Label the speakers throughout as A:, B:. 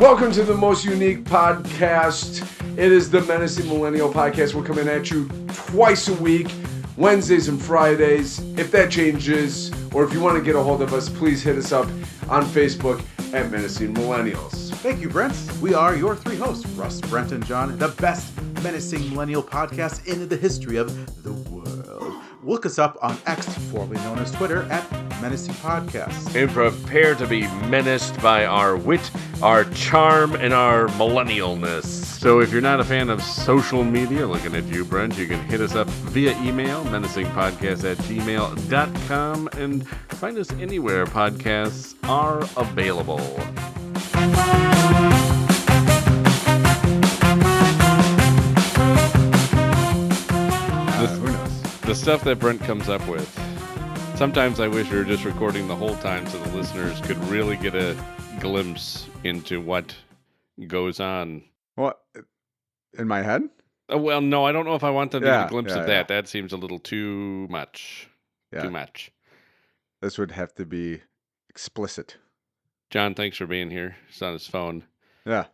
A: Welcome to the most unique podcast. It is the Menacing Millennial Podcast. We're coming at you twice a week, Wednesdays and Fridays. If that changes, or if you want to get a hold of us, please hit us up on Facebook at Menacing Millennials.
B: Thank you, Brent. We are your three hosts, Russ, Brent, and Jon, the best Menacing Millennial podcast in the history of the world. Look us up on X, formerly known as Twitter, at Menacing Podcast.
C: And prepare to be menaced by our wit, our charm, and our millennialness. So if you're not a fan of social media, looking at you, Brent, you can hit us up via email, menacingpodcast@gmail.com, and find us anywhere podcasts are available.
B: Who knows?
C: The stuff that Brent comes up with, sometimes I wish we were just recording the whole time so the listeners could really get a glimpse into what goes on.
A: What? In my head?
C: Oh, well, no, I don't know if I want them to get a glimpse of that.
A: Yeah.
C: That seems a little too much.
A: Yeah.
C: Too much.
A: This would have to be explicit.
C: Jon, thanks for being here. He's on his phone.
A: Yeah.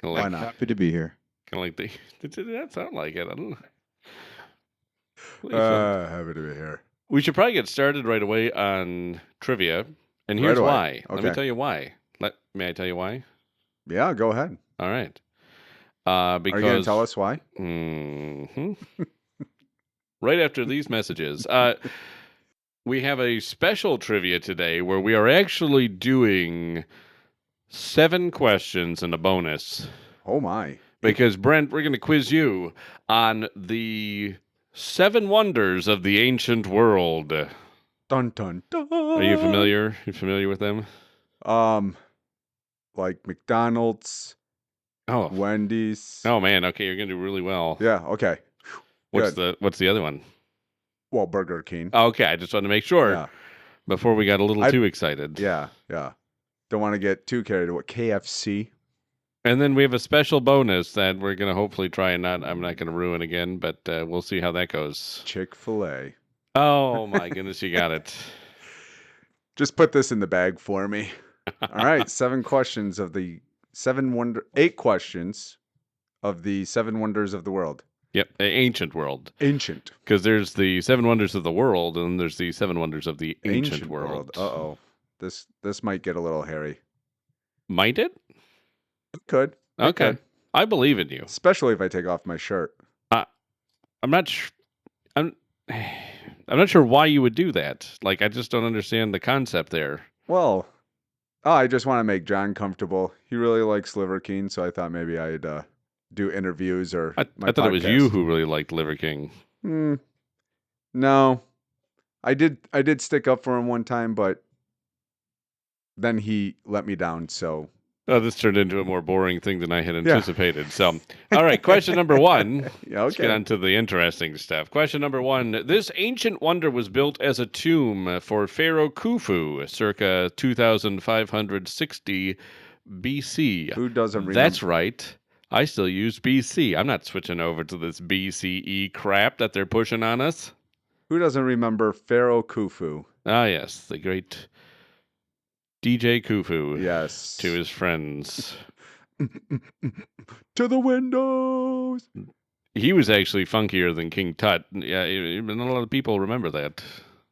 B: Why not? Happy to be here.
C: Kind of like did that sound like it? I don't know.
A: Happy to be here.
C: We should probably get started right away on trivia. And here's why.
A: Okay.
C: Let me tell you why. May I tell you why?
A: Yeah, go ahead.
C: All right.
A: Are
C: Because
A: you going to tell us why?
C: Right after these messages. We have a special trivia today where we are actually doing 7 questions and a bonus.
A: Oh, my.
C: Because, Brent, we're going to quiz you on the 7 wonders of the ancient world.
A: Dun, dun, dun.
C: Are you familiar? With them?
A: Like McDonald's,
C: Oh.
A: Wendy's.
C: Oh, man. Okay, you're going to do really well.
A: Yeah, okay.
C: What's the other one?
A: Well, Burger King.
C: Okay, I just wanted to make sure
A: Yeah.
C: before we got a little too excited.
A: Yeah. Don't want to get too carried away. KFC.
C: And then we have a special bonus that we're going to hopefully try and I'm not going to ruin again, but we'll see how that goes.
A: Chick-fil-A.
C: Oh, my goodness, you got it.
A: Just put this in the bag for me. All right, 8 questions of the 7 wonders of the world.
C: Yep, ancient world.
A: Ancient.
C: Because there's the 7 wonders of the world, and there's the 7 wonders of the ancient world.
A: Uh-oh. This might get a little hairy.
C: Might it?
A: It could.
C: Okay.
A: Could.
C: I believe in you.
A: Especially if I take off my shirt.
C: I'm not I'm not sure why you would do that. Like, I just don't understand the concept there.
A: Well, I just want to make Jon comfortable. He really likes Liver King, so I thought maybe I'd do interviews or
C: I thought
A: podcast.
C: it was you who really liked Liver King.
A: No. I did stick up for him one time, but then he let me down, so...
C: Oh, this turned into a more boring thing than I had anticipated. So, all right, question number 1.
A: Yeah, okay.
C: Let's get on to the interesting stuff. Question number 1. This ancient wonder was built as a tomb for Pharaoh Khufu, circa 2560 BC.
A: Who doesn't remember?
C: That's right. I still use BC. I'm not switching over to this BCE crap that they're pushing on us.
A: Who doesn't remember Pharaoh Khufu?
C: Ah, yes, the great DJ Khufu.
A: Yes.
C: To his friends.
A: To the windows.
C: He was actually funkier than King Tut. Yeah, not a lot of people remember that.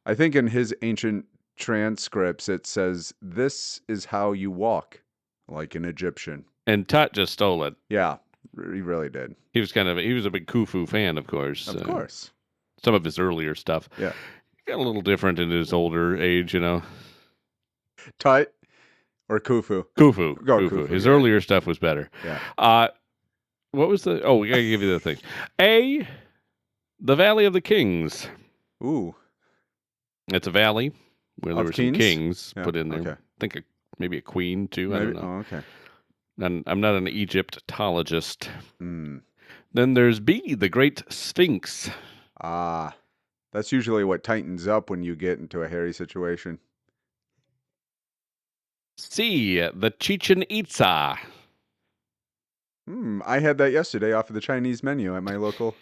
A: I think in his ancient transcripts it says, "This is how you walk," like an Egyptian.
C: And Tut just stole it.
A: Yeah, he really did.
C: He was a big Khufu fan, of course.
A: Of course.
C: Some of his earlier stuff.
A: Yeah.
C: Got a little different in his older age, you know.
A: Tut or Khufu?
C: Khufu.
A: Go
C: Khufu.
A: Khufu,
C: His
A: yeah.
C: earlier stuff was better.
A: Yeah.
C: What was we got to give you the thing. A, the Valley of the Kings.
A: Ooh.
C: It's a valley where there
A: Of
C: were some kings
A: Yeah,
C: put in there.
A: okay.
C: I think maybe a queen, too.
A: Maybe?
C: I don't know.
A: Oh, okay.
C: And I'm not an Egyptologist.
A: Mm.
C: Then there's B, the Great Sphinx.
A: Ah, that's usually what tightens up when you get into a hairy situation.
C: C, the Chichen Itza.
A: I had that yesterday off of the Chinese menu at my local.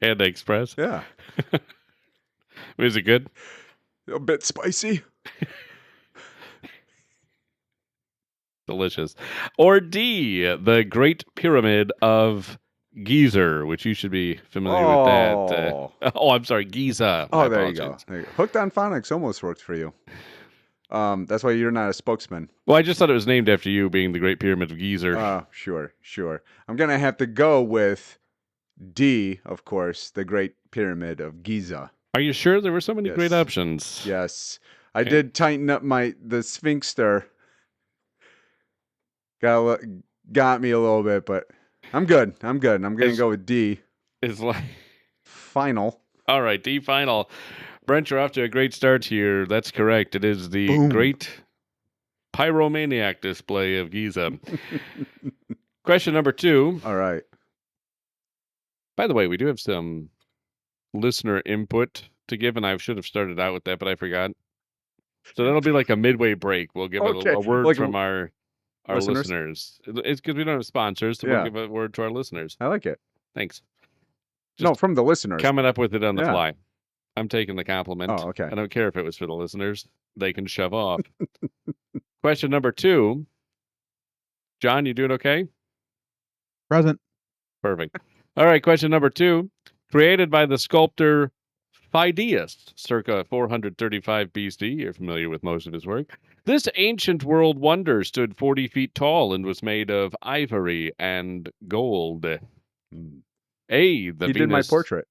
C: Panda Express.
A: Yeah.
C: Was it good?
A: A bit spicy.
C: Delicious. Or D, the Great Pyramid of Giza, which you should be familiar with that. I'm sorry, Giza. My
A: there you go.
C: apologies.
A: There you go. Hooked on Phonics almost worked for you. That's why you're not a spokesman.
C: Well, I just thought it was named after you being the Great Pyramid of Giza.
A: Sure. I'm going to have to go with D, of course, the Great Pyramid of Giza.
C: Are you sure there were so many
A: Yes.
C: great options?
A: Yes. I did tighten up the sphincter. Got me a little bit, but I'm good. I'm going to go with D.
C: It's like
A: Final.
C: All right, D final. Brent, you're off to a great start here. That's correct. It is the
A: Boom.
C: Great Pyromaniac Display of Giza. Question number 2.
A: All right.
C: By the way, we do have some listener input to give, and I should have started out with that, but I forgot. So that'll be like a midway break. We'll give a word from our listeners. It's because we don't have sponsors, so we'll give a word to our listeners.
A: I like it.
C: Thanks.
A: From the listeners.
C: Coming up with it on the fly. I'm taking the compliment.
A: Oh, okay.
C: I don't care if it was for the listeners. They can shove off. Question number 2. John, you doing okay?
B: Present.
C: Perfect. All right, question number 2. Created by the sculptor Phidias, circa 435 BC. You're familiar with most of his work. This ancient world wonder stood 40 feet tall and was made of ivory and gold. He
A: did my portrait.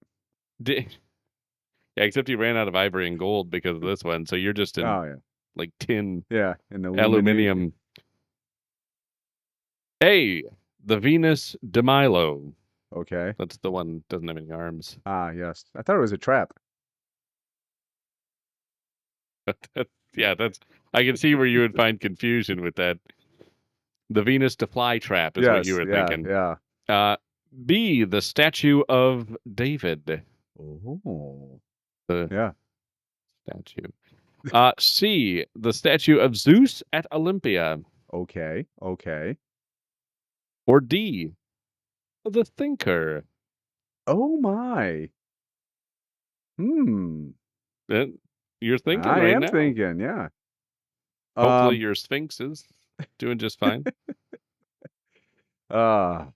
C: Yeah, except he ran out of ivory and gold because of this one. So you're just in like tin.
A: Yeah, in
C: aluminum. A, the Venus de Milo.
A: Okay.
C: That's the one that doesn't have any arms.
A: Ah, yes. I thought it was a trap.
C: I can see where you would find confusion with that. The Venus de Fly trap is what you were thinking.
A: Yeah.
C: B, the statue of David.
A: Oh.
C: Statue. C, the statue of Zeus at Olympia.
A: Okay.
C: Or D, the thinker.
A: Oh my.
C: You're thinking
A: I
C: right
A: am
C: now.
A: thinking, yeah.
C: Hopefully your Sphinx is doing just fine.
A: Let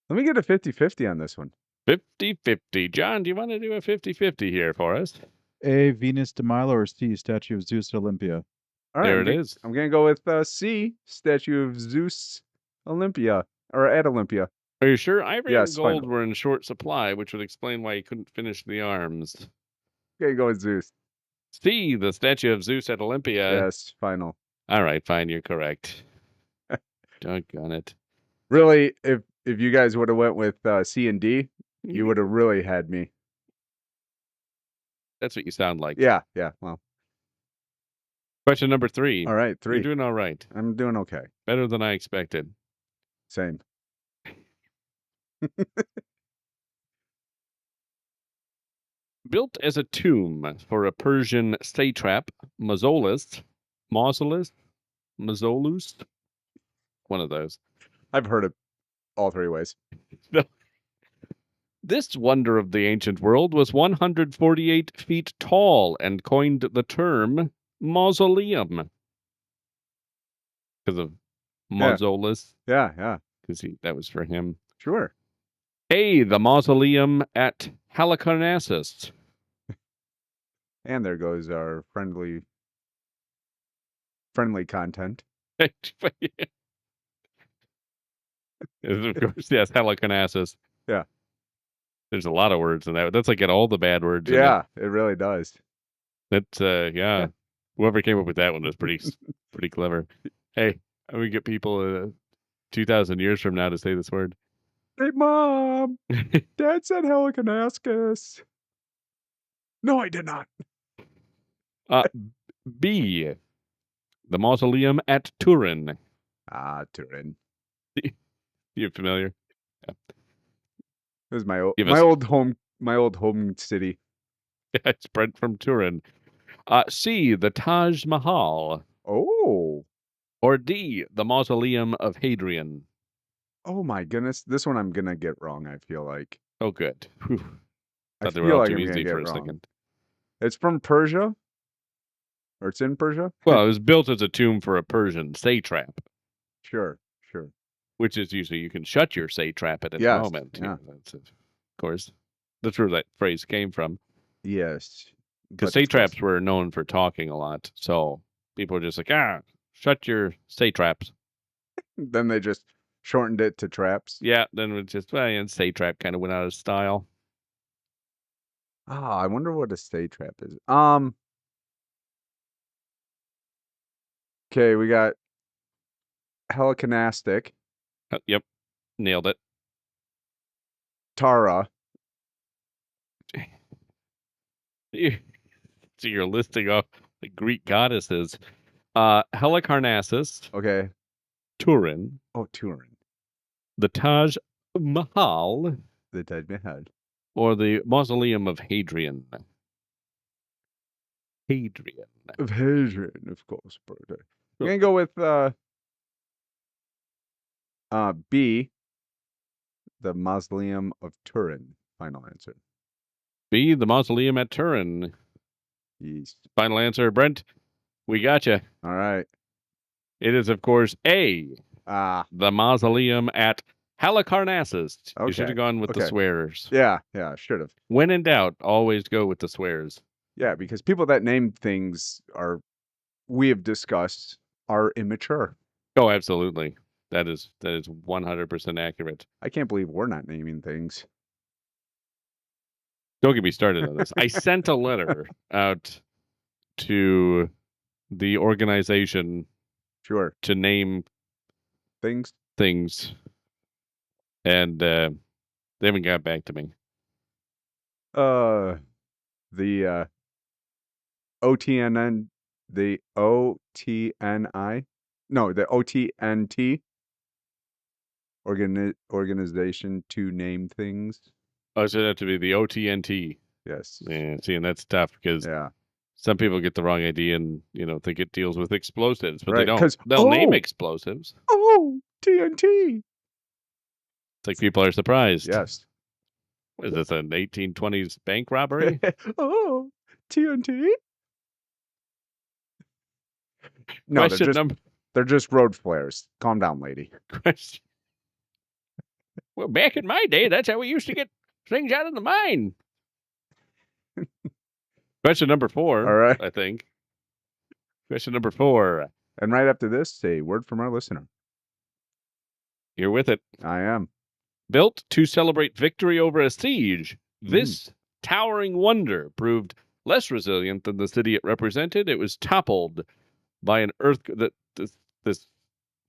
A: me get a 50-50 on this one.
C: 50-50. John, do you want to do a 50-50 here for us?
B: A, Venus de Milo, or C, statue of Zeus at Olympia?
A: All right,
C: there it is.
A: I'm going to go with C, statue of Zeus Olympia, or at Olympia.
C: Are you sure? Ivory and gold
A: final.
C: were in short supply, which would explain why he couldn't finish the arms.
A: Okay, go with Zeus.
C: C, the statue of Zeus at Olympia.
A: Yes, final.
C: All right, fine, you're correct. Doggone it.
A: Really, if you guys would have went with C and D, you would have really had me.
C: That's what you sound like.
A: Yeah, well.
C: Question number 3.
A: All right, 3.
C: You're doing all right.
A: I'm doing okay.
C: Better than I expected.
A: Same.
C: Built as a tomb for a Persian satrap, Mausolus, one of those.
A: I've heard it all 3 ways.
C: This wonder of the ancient world was 148 feet tall and coined the term mausoleum because of Mausolus.
A: Yeah.
C: Because that was for him.
A: Sure.
C: A, the mausoleum at Halicarnassus.
A: And there goes our friendly content.
C: Of course, yes, Halicarnassus.
A: Yeah.
C: There's a lot of words in that. That's like all the bad words.
A: Yeah, it really does.
C: That's yeah. Whoever came up with that one was pretty clever. Hey, we get people 2,000 years from now to say this word.
A: Hey, Mom! Dad said Halicarnassus. No, I did not.
C: B, the mausoleum at Turin.
A: Ah, Turin.
C: You familiar? Yeah.
A: It was my old home city.
C: It's Brent from Turin. C, the Taj Mahal.
A: Oh.
C: Or D, the mausoleum of Hadrian.
A: Oh my goodness, this one I'm gonna get wrong. I feel like.
C: Oh, good. Whew.
A: I
C: Thought they
A: feel
C: were all
A: like
C: too
A: I'm gonna
C: easy
A: get
C: for a
A: wrong.
C: second.
A: It's from Persia. Or it's in Persia?
C: Well, it was built as a tomb for a Persian satrap,
A: Sure.
C: which is usually you can shut your satrap at any
A: Yes,
C: moment.
A: yeah.
C: That's of course, that's where that phrase came from.
A: Yes.
C: Because
A: But it's close.
C: satraps were known for talking a lot, so people were just like, shut your satraps.
A: Then they just shortened it to traps.
C: Yeah, then it just and satrap kind of went out of style.
A: Ah, I wonder what a satrap is. Okay, we got helicanastic,
C: Yep, nailed it.
A: Tara.
C: So you're listing off the Greek goddesses. Halicarnassus,
A: Okay.
C: Turin,
A: Oh, Turin.
C: the Taj Mahal,
A: The Taj Mahal.
C: or the Mausoleum of Hadrian. Hadrian.
A: Of Hadrian, of course, brother. We're gonna go with B, the Mausoleum of Turin. Final answer.
C: B, the Mausoleum at Turin.
A: Yes.
C: Final answer, Brent. We got you.
A: All right.
C: It is, of course, A, the Mausoleum at Halicarnassus. You should
A: Okay,
C: have gone with the
A: okay.
C: swearers.
A: Yeah, should have.
C: When in doubt, always go with the swearers.
A: Yeah, because people that name things we have discussed, are immature.
C: Oh, absolutely. That is 100% accurate.
A: I can't believe we're not naming things.
C: Don't get me started on this. I sent a letter out to the organization
A: Sure.
C: to name
A: Things.
C: and they haven't got back to me.
A: The OTNN, the OTNI, no, the OTNT, organization to name things.
C: Oh, so it'd have to be the OTNT.
A: Yes.
C: Yeah, see, and that's tough because
A: Yeah.
C: some people get the wrong idea and think it deals with explosives, but they
A: Right,
C: don't.
A: 'cause-
C: They'll name
A: oh!
C: explosives.
A: Oh, TNT.
C: It's like people are surprised.
A: Yes.
C: What is this, an 1820s bank robbery?
A: Oh, TNT. No,
C: Question
A: they're just road flares. Calm down, lady.
C: question. Well, back in my day, that's how we used to get things out of the mine. Question number 4.
A: All right.
C: I think. Question number 4.
A: And right after this, a word from our listener.
C: You're with it.
A: I am.
C: Built to celebrate victory over a siege, this towering wonder proved less resilient than the city it represented. It was toppled by an earthquake. This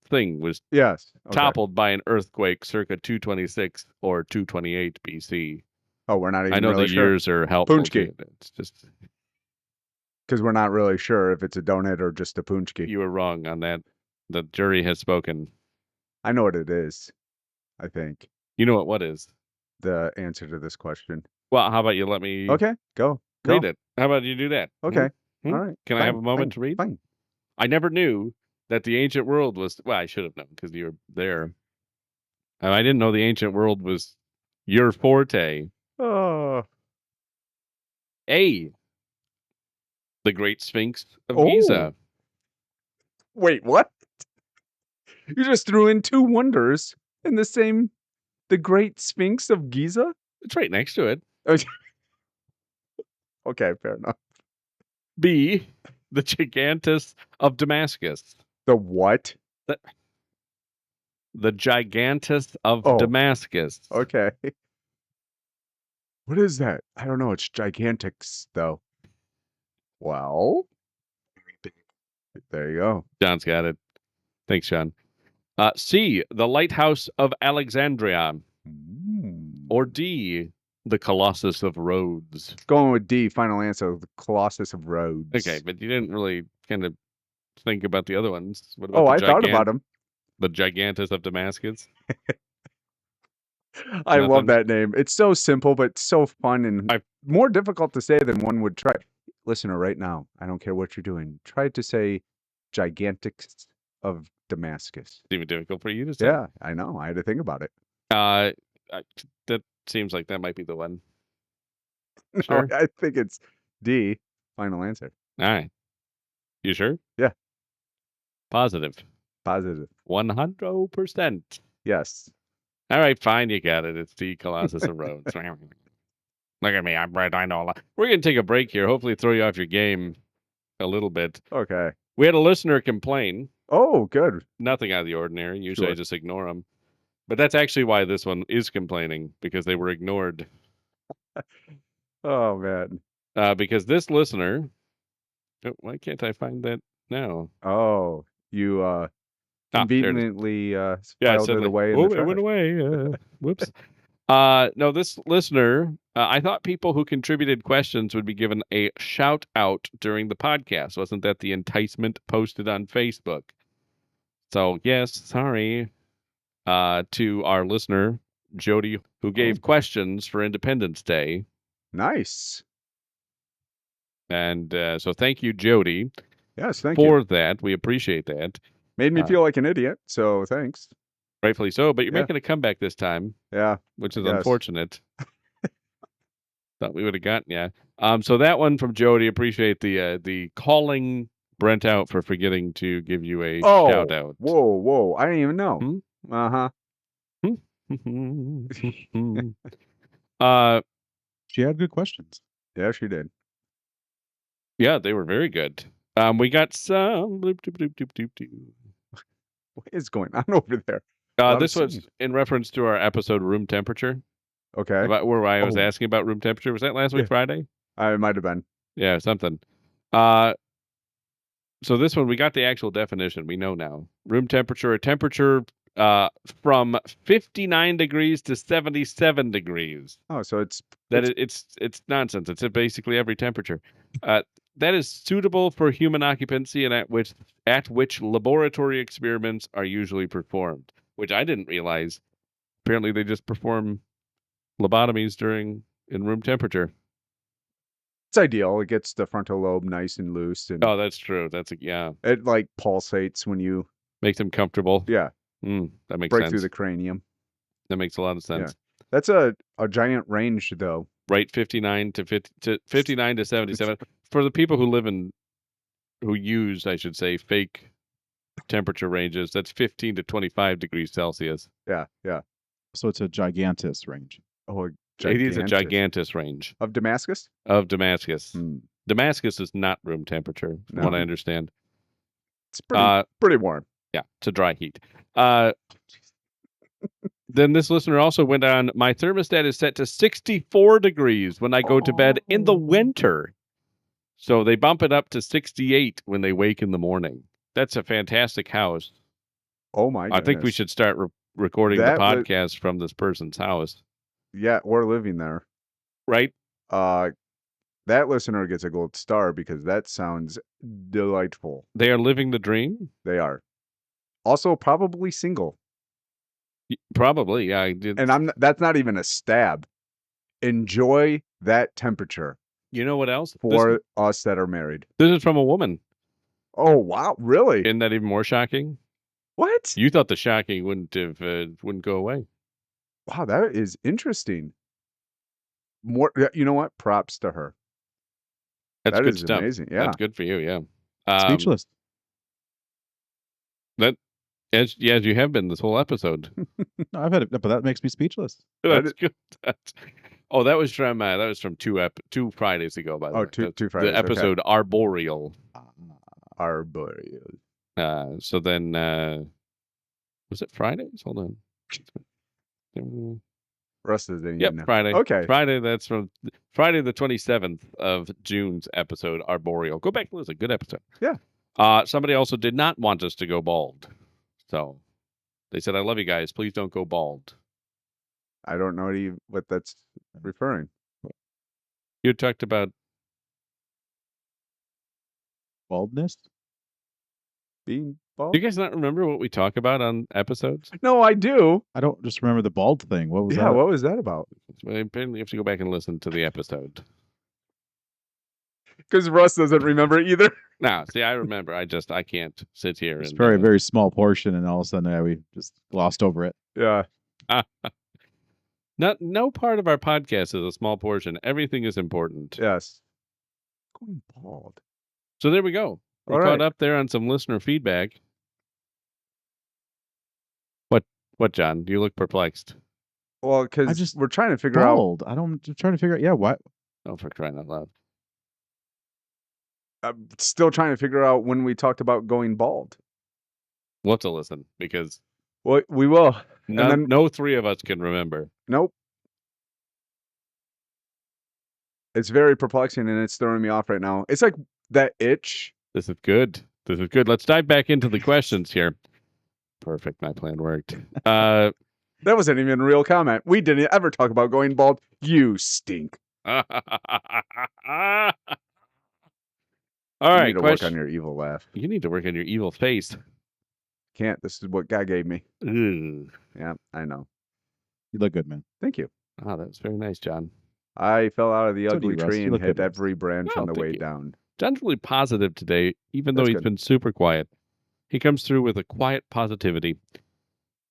C: thing was
A: Yes. Okay.
C: toppled by an earthquake circa 226 or 228 BC.
A: Oh, we're not even
C: I know
A: really
C: the
A: sure.
C: years are helpful.
A: Punchki.
C: It's just
A: Because we're not really sure if it's a donut or just a punchki.
C: you were wrong on that. The jury has spoken.
A: I know what it is, I think.
C: You know what is?
A: The answer to this question.
C: Well, how about you let me
A: Okay, go.
C: read it? How about you do that?
A: Okay.
C: Hmm?
A: All right.
C: Can I have a moment to read?
A: Fine.
C: I never knew that the ancient world was. Well, I should have known because you were there. I didn't know the ancient world was your forte.
A: Oh.
C: A. The Great Sphinx of
A: Oh.
C: Giza.
A: Wait, what? You just threw in two wonders in the same. The Great Sphinx of Giza?
C: It's right next to it.
A: Okay, fair enough.
C: B. The Gigantus of Damascus.
A: The what?
C: The Gigantus of
A: Oh.
C: Damascus.
A: Okay. What is that? I don't know. It's gigantics, though. Well, there you go.
C: John's got it. Thanks, John. C. The Lighthouse of Alexandria. Or D. The Colossus of Rhodes.
A: Going with D, final answer, the Colossus of Rhodes.
C: Okay, but you didn't really kind of think about the other ones. What about
A: Oh, I thought about him.
C: The Gigantus of Damascus.
A: I
C: Nothing.
A: love that name. It's so simple, but so fun and more difficult to say than one would try. Listener, right now, I don't care what you're doing. Try to say Gigantics of Damascus.
C: It's even difficult for you to say.
A: Yeah, I know. I had to think about it.
C: That seems like that might be the one.
A: No,
C: Sure.
A: I think it's D, final answer.
C: All right. You sure?
A: Yeah.
C: Positive. 100%.
A: Yes.
C: All right, fine, you got it. It's the Colossus of Rhodes. Look at me, I'm Brent. I know a lot. We're going to take a break here. Hopefully throw you off your game a little bit.
A: Okay.
C: We had a listener complain.
A: Oh, good.
C: Nothing out of the ordinary. Usually
A: Sure.
C: I just ignore them. But that's actually why this one is complaining, because they were ignored.
A: Oh, man.
C: Because this listener... Oh, why can't I find that now?
A: Oh, you
C: there it is.
A: conveniently
C: Yeah,
A: filed it away in the trash.
C: It went away. Whoops. No, this listener, I thought people who contributed questions would be given a shout out during the podcast. Wasn't that the enticement posted on Facebook? So, yes, sorry to our listener, Jody, who gave questions for Independence Day.
A: Nice.
C: And so thank you, Jody.
A: Yes, thank
C: for
A: you.
C: that. We appreciate that.
A: Made me feel like an idiot, so thanks.
C: Rightfully so, but you're making a comeback this time.
A: Yeah.
C: Which is unfortunate. Thought we would have gotten you. So that one from Jody, appreciate the calling Brent out for forgetting to give you a shout out.
A: Whoa. I didn't even know. Uh-huh.
B: She had good questions.
A: Yeah, she did.
C: Yeah, they were very good. We got some... What
A: is going on over there?
C: This was in reference to our episode Room Temperature.
A: Okay.
C: About where I was asking about room temperature. Was that last week Friday?
A: It might have been.
C: Yeah, something. So this one, we got the actual definition. We know now. Room temperature, a temperature from 59 degrees to 77 degrees.
A: Oh, so it's
C: nonsense. It's basically every temperature. That is suitable for human occupancy and at which laboratory experiments are usually performed, which I didn't realize. Apparently they just perform lobotomies in room temperature.
A: It's ideal. It gets the frontal lobe nice and loose. And
C: that's true.
A: It like pulsates when you
C: makes them comfortable.
A: Yeah.
C: That makes
A: break
C: sense.
A: Through the cranium.
C: That makes a lot of sense.
A: Yeah. That's a giant range though.
C: Right, 59 to 77. For the people who use, I should say, fake temperature ranges, that's 15 to 25 degrees Celsius.
A: Yeah.
B: So it's a gigantus range.
A: Oh,
C: it is a gigantus range.
A: Of Damascus?
C: Of Damascus. Damascus is not room temperature, from what I understand.
A: It's pretty warm.
C: Yeah, it's a dry heat. Then this listener also went on, my thermostat is set to 64 degrees when I go to bed in the winter. So they bump it up to 68 when they wake in the morning. That's a fantastic house.
A: Oh, my goodness.
C: I think we should start recording the podcast from this person's house.
A: Yeah, we're living there.
C: Right?
A: That listener gets a gold star because that sounds delightful.
C: They are living the dream?
A: They are. Also, probably single.
C: Probably, yeah.
A: And that's not even a stab. Enjoy that temperature.
C: You know what else?
A: For us that are married.
C: This is from a woman.
A: Oh, wow. Really?
C: Isn't that even more shocking?
A: What?
C: You thought the shocking wouldn't go away.
A: Wow, that is interesting. More, you know what? Props to her.
C: That's good
A: stuff. Amazing. Yeah.
C: That's good for you, yeah.
B: Speechless.
C: As you have been this whole episode.
B: No, I've had it, but that makes me speechless.
C: That's good. That was from two Fridays ago, by the way.
A: Two Fridays.
C: The episode Arboreal.
A: Arboreal.
C: So then, was it Fridays? Hold on.
A: Russ is in.
C: Yep, Friday.
A: Okay.
C: Friday. That's from Friday the 27th of June's episode Arboreal. Go back and listen. Good episode.
A: Yeah.
C: Somebody also did not want us to go bald. So they said, I love you guys. Please don't go bald.
A: I don't know what that's referring.
C: You talked about
B: baldness?
A: Being bald?
C: Do you guys not remember what we talk about on episodes?
A: No, I do.
B: I don't just remember the bald thing. What was that?
A: Yeah, what was that about?
C: Apparently you have to go back and listen to the episode.
A: Because Russ doesn't remember either.
C: No, see, I remember. I can't sit here.
B: It's very, very small portion, and all of a sudden we just glossed over it.
A: Yeah.
C: No part of our podcast is a small portion. Everything is important.
A: Yes. Going bald.
C: So there we go. We
A: All
C: caught
A: right.
C: up there on some listener feedback. What, John? You look perplexed.
A: Well,
B: I
A: because
B: just
A: we're trying to figure out.
B: Bald. I'm trying to figure out. Yeah, what?
C: Oh, for crying out loud.
A: I'm still trying to figure out when we talked about going bald.
C: We'll have to listen because
A: Well, we will.
C: no three of us can remember.
A: Nope. It's very perplexing and it's throwing me off right now. It's like that itch.
C: This is good. Let's dive back into the questions here. Perfect. My plan worked.
A: That wasn't even a real comment. We didn't ever talk about going bald. You stink.
C: All
A: You
C: right.
A: need to work on your evil laugh.
C: You need to work on your evil face.
A: Can't. This is what God gave me.
C: Ugh.
A: Yeah, I know.
B: You look good, man.
A: Thank you.
C: Oh, that's very nice, John.
A: I fell out of the
B: So do
A: ugly
B: you, Russ.
A: tree
B: You
A: and
B: look
A: hit
B: good, Russ.
A: every branch
C: Oh,
A: on the
C: thank
A: way
C: you.
A: down.
C: John's really positive today, even though
A: That's
C: he's
A: good.
C: been super quiet. He comes through with a quiet positivity.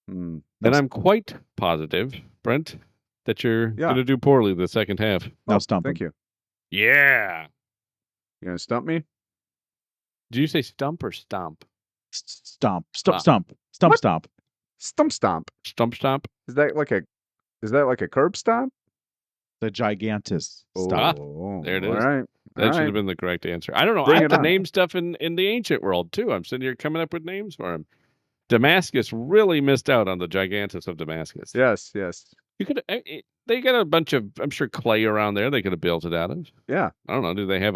A: Mm.
C: And I'm quite positive, Brent, that you're
A: Yeah.
C: going to do poorly the second half.
B: Now stump
A: Thank
B: him.
C: Yeah.
A: you. You gonna stump me?
C: Did you say stump or stomp?
B: Stomp.
C: Ah.
B: Stomp. Stomp. Stomp.
A: What?
B: Stomp.
A: Stump stomp.
C: Stump stomp?
A: Is that like a curb stomp?
B: The gigantus. Stomp.
A: Oh,
C: there it is.
A: All right.
C: That should have been the correct answer. I don't know.
A: Bring
C: I
A: it
C: have to
A: on.
C: name stuff in the ancient world, too. I'm sitting here coming up with names for him. Damascus really missed out on the gigantus of Damascus.
A: Yes.
C: You could. They got a bunch of, I'm sure, clay around there. They could have built it out of.
A: Yeah.
C: I don't know. Do they have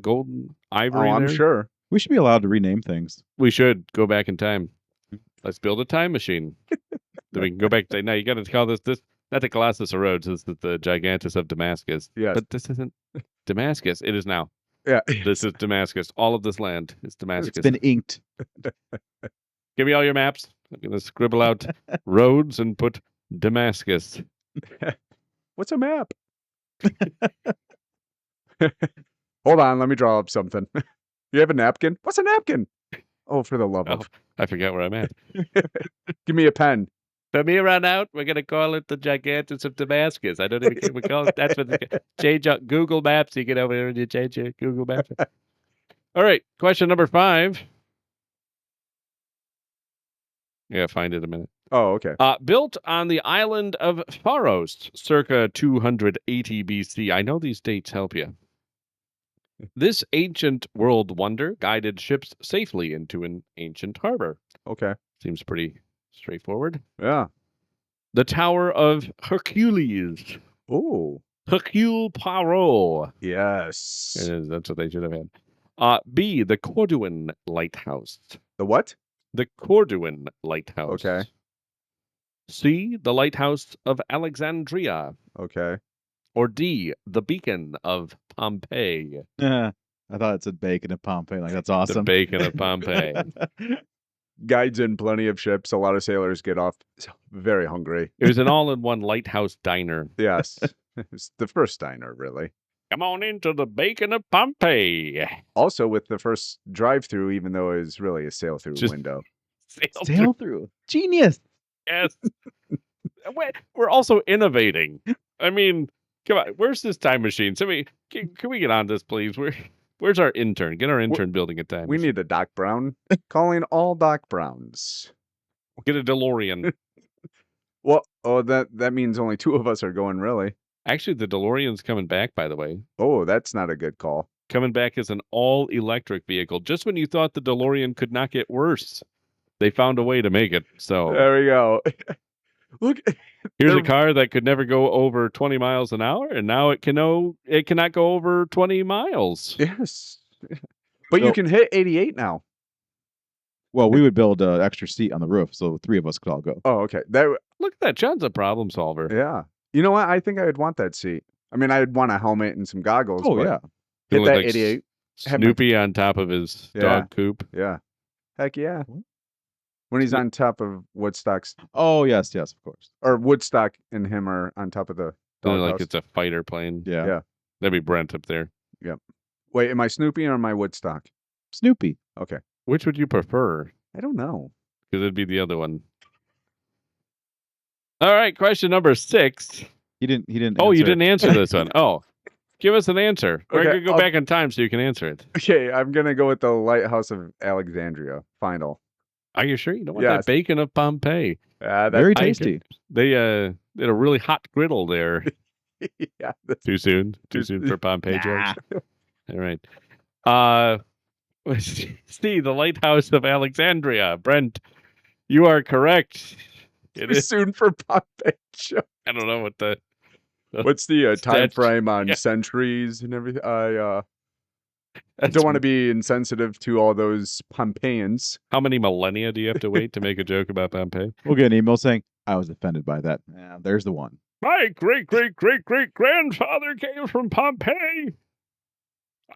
C: gold and ivory?
A: Oh, I'm
C: there?
A: sure.
B: We should be allowed to rename things.
C: We should go back in time. Let's build a time machine. Then we can go back. Now you got to call this not the Colossus of Rhodes. This is the Gigantus of Damascus.
A: Yes.
C: But this isn't Damascus. It is now.
A: Yeah.
C: This is Damascus. All of this land is Damascus.
B: It's been inked.
C: Give me all your maps. I'm going to scribble out roads and put Damascus.
A: What's a map? Hold on, let me draw up something. You have a napkin? What's a napkin? Oh, for the love
C: Oh,
A: of.
C: I forget where I'm at.
A: Give me a pen.
C: From here on out, we're going to call it the Gigantus of Damascus. I don't even we call it. That's what change up Google Maps. You get over here and you change your Google Maps. All right, question number 5. Yeah, find it a minute.
A: Oh, okay.
C: Built on the island of Pharos, circa 280 BC. I know these dates help you. This ancient world wonder guided ships safely into an ancient harbor.
A: Okay.
C: Seems pretty straightforward.
A: Yeah.
C: The Tower of Hercules.
A: Oh.
C: Hercule Poirot.
A: Yes.
C: It is. That's what they should have had. B, the Corduan Lighthouse.
A: The what?
C: The Corduan Lighthouse.
A: Okay.
C: C, the Lighthouse of Alexandria.
A: Okay.
C: Or D, the Beacon of Pompeii.
B: I thought it said Bacon of Pompeii. Like, that's awesome.
C: The Bacon of Pompeii.
A: Guides in plenty of ships. A lot of sailors get off very hungry.
C: It was an all-in-one lighthouse diner.
A: Yes. It's the first diner, really.
C: Come on into the Bacon of Pompeii.
A: Also with the first drive-through, even though it was really a sail-through
C: Just-
A: window.
B: Sail through. Genius.
C: Yes. We're also innovating. I mean, come on. Where's this time machine? Somebody, can we get on this, please? Where's our intern? Get our intern building a time
A: We
C: machine.
A: need a Doc Brown. Calling all Doc Browns.
C: Get a DeLorean.
A: Well, that means only 2 of us are going, really.
C: Actually, the DeLorean's coming back, by the way.
A: Oh, that's not a good call.
C: Coming back as an all-electric vehicle. Just when you thought the DeLorean could not get worse, they found a way to make it. So
A: There we go. Look,
C: here's a
A: they're-
C: car that could never go over 20 miles an hour, and now it cannot go over 20 miles.
A: yes. But you
B: So-
A: can hit 88 now.
B: Well, we would build an extra seat on the roof, so 3 of us could all go.
A: Oh, okay. That
C: Look at that. John's a problem solver.
A: yeah. You know what? I think I would want that seat. I mean, I'd want a helmet and some goggles.
B: Oh,
A: but
B: yeah.
C: He
A: Hit
C: looked
A: that
C: like
A: 88. Have my-
C: Snoopy on top of his
A: Yeah.
C: dog coop.
A: Yeah. Heck yeah.
B: What?
A: When he's on top of Woodstock's,
B: Oh, yes, of course.
A: or Woodstock and him are on top of the
C: Like
A: doghouse.
C: it's a fighter plane.
B: Yeah.
A: Yeah.
C: That'd be Brent up there.
A: Wait, am I Snoopy or am I Woodstock?
B: Snoopy.
A: Okay.
C: Which would you prefer?
A: I don't know.
C: Because it'd be the other one. All right, question number 6.
B: He didn't.
C: Oh, you
B: answer.
C: didn't answer this one. Oh, Give us an answer. We're
A: Okay,
C: going to go back in time so you can answer it.
A: Okay, I'm going to go with the Lighthouse of Alexandria. Final.
C: Are you sure you don't want
A: Yes.
C: that bacon of Pompeii?
D: Very tasty.
C: They did a really hot griddle there.
A: Yeah.
C: Too soon? Too soon for Pompeii
D: Nah.
C: jokes? All right. See, the Lighthouse of Alexandria. Brent, you are correct. It
A: Too
C: is.
A: soon for Pompeii joke.
C: I don't know what the...
A: What's the time
C: Stat-
A: frame on
C: yeah.
A: centuries and everything? I don't want to be insensitive to all those Pompeians.
C: How many millennia do you have to wait to make a joke about Pompeii?
D: We'll get an email saying, I was offended by that. Yeah, there's the one.
C: My great-great-great-great-grandfather came from Pompeii.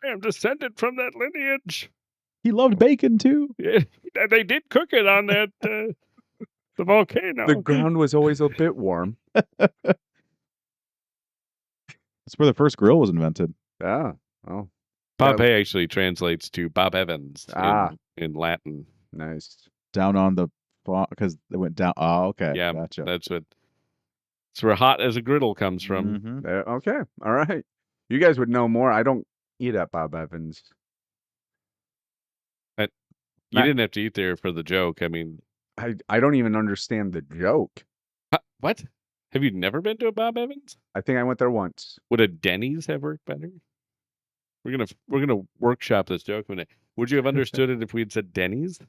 C: I am descended from that lineage.
D: He loved bacon too.
C: Yeah, they did cook it on that the volcano.
A: The ground was always a bit warm.
D: That's where the first grill was invented.
A: Yeah. Oh,
C: Pompeii actually translates to Bob Evans in Latin.
A: nice.
D: Down on the because they went down. Oh, okay.
C: Yeah,
D: Gotcha.
C: that's where hot as a griddle comes from.
D: Mhm.
A: Okay. All right. You guys would know more. I don't eat at Bob Evans.
C: You didn't have to eat there for the joke. I mean,
A: I don't even understand the joke.
C: what? Have you never been to a Bob Evans?
A: I think I went there once.
C: Would a Denny's have worked better? We're gonna workshop this joke one day. Would you have understood it if we had said Denny's?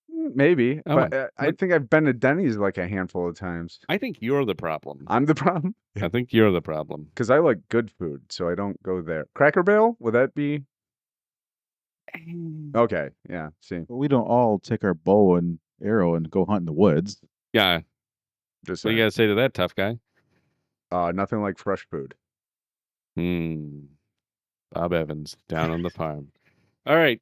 A: Maybe.
C: Oh,
A: But I think I've been to Denny's like a handful of times.
C: I think you're the problem.
A: I'm the problem
C: I think you're the problem.
A: because I like good food, so I don't go there. Cracker Barrel? Would that be? Okay. Yeah. See.
D: But we don't all take our bow and arrow and go hunt in the woods.
C: Yeah.
A: Just
C: What do you
A: saying.
C: gotta say to that, tough guy?
A: Nothing like fresh food.
C: Bob Evans down on the farm. All right.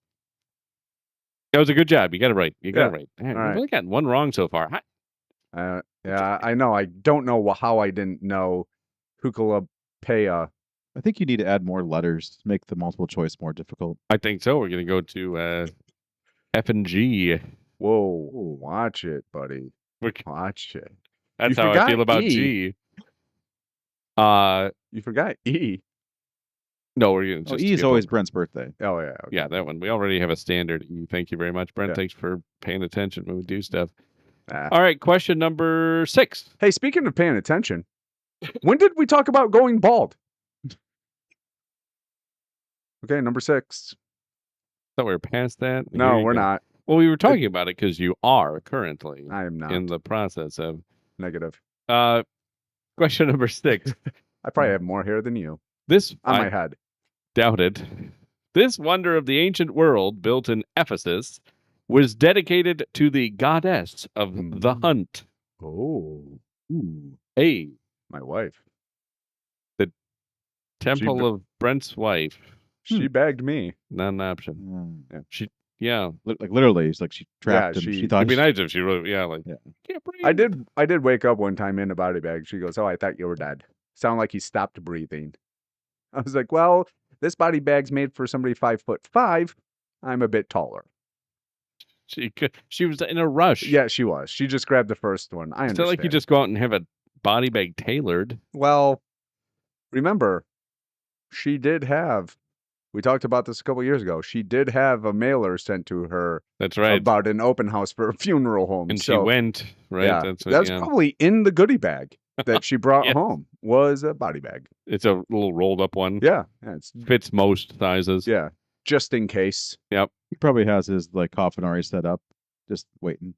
C: That was a good job. You got it right. You got it right. Man,
A: All
C: we've
A: right.
C: only gotten one wrong so far.
A: Yeah, I know. I don't know how I didn't know Hukalapea.
D: I think you need to add more letters to make the multiple choice more difficult.
C: I think so. We're gonna go to F and G.
A: Whoa, watch it, buddy. Watch it.
C: That's
A: You
C: how I
A: forgot
C: feel about
A: E.
C: G.
A: You forgot E.
C: No, we're gonna
D: Oh,
C: just
D: E is
C: skip
D: always
C: over-
D: Brent's birthday.
A: Oh yeah. Okay.
C: Yeah, that one. We already have a standard E. Thank you very much, Brent.
A: Yeah.
C: Thanks for paying attention when we do stuff.
A: Ah.
C: All right, question number 6.
A: Hey, speaking of paying attention, when did we talk about going bald? Okay, number 6.
C: Thought we were past that. Here
A: No,
C: you
A: we're
C: go.
A: not.
C: Well, we were talking about it because you are currently
A: I am not.
C: in the process of.
A: Negative.
C: Question number 6.
A: I probably have more hair than you
C: This
A: on
C: I
A: my head.
C: doubted. This wonder of the ancient world, built in Ephesus, was dedicated to the goddess of the hunt.
A: Oh,
C: A.
A: my wife.
C: Temple of Brent's wife.
A: She bagged me.
C: Not an option.
D: Mm.
C: Yeah.
D: Like literally, it's like she trapped and
A: she-
D: she
C: It'd
D: thought
C: be nice if she really,
D: Yeah.
C: can't breathe.
A: I did wake up one time in a body bag. She goes, "Oh, I thought you were dead." Sound like he stopped breathing. I was like, "Well, this body bag's made for somebody 5'5". I'm a bit taller."
C: She was in a rush.
A: Yeah, she was. She just grabbed the first one. I
C: It's
A: understand.
C: not like you just go out and have a body bag tailored.
A: Well, remember, she did have. We talked about this a couple years ago. She did have a mailer sent to her
C: That's right.
A: about an open house for a funeral home.
C: And
A: so,
C: she went, right?
A: Yeah, that's probably in the goodie bag that she brought
C: Yeah.
A: home. Was a body bag.
C: It's a little rolled up one.
A: Yeah, it's
C: Fits most sizes.
A: yeah, just in case.
D: he probably has his like coffin already set up, just waiting.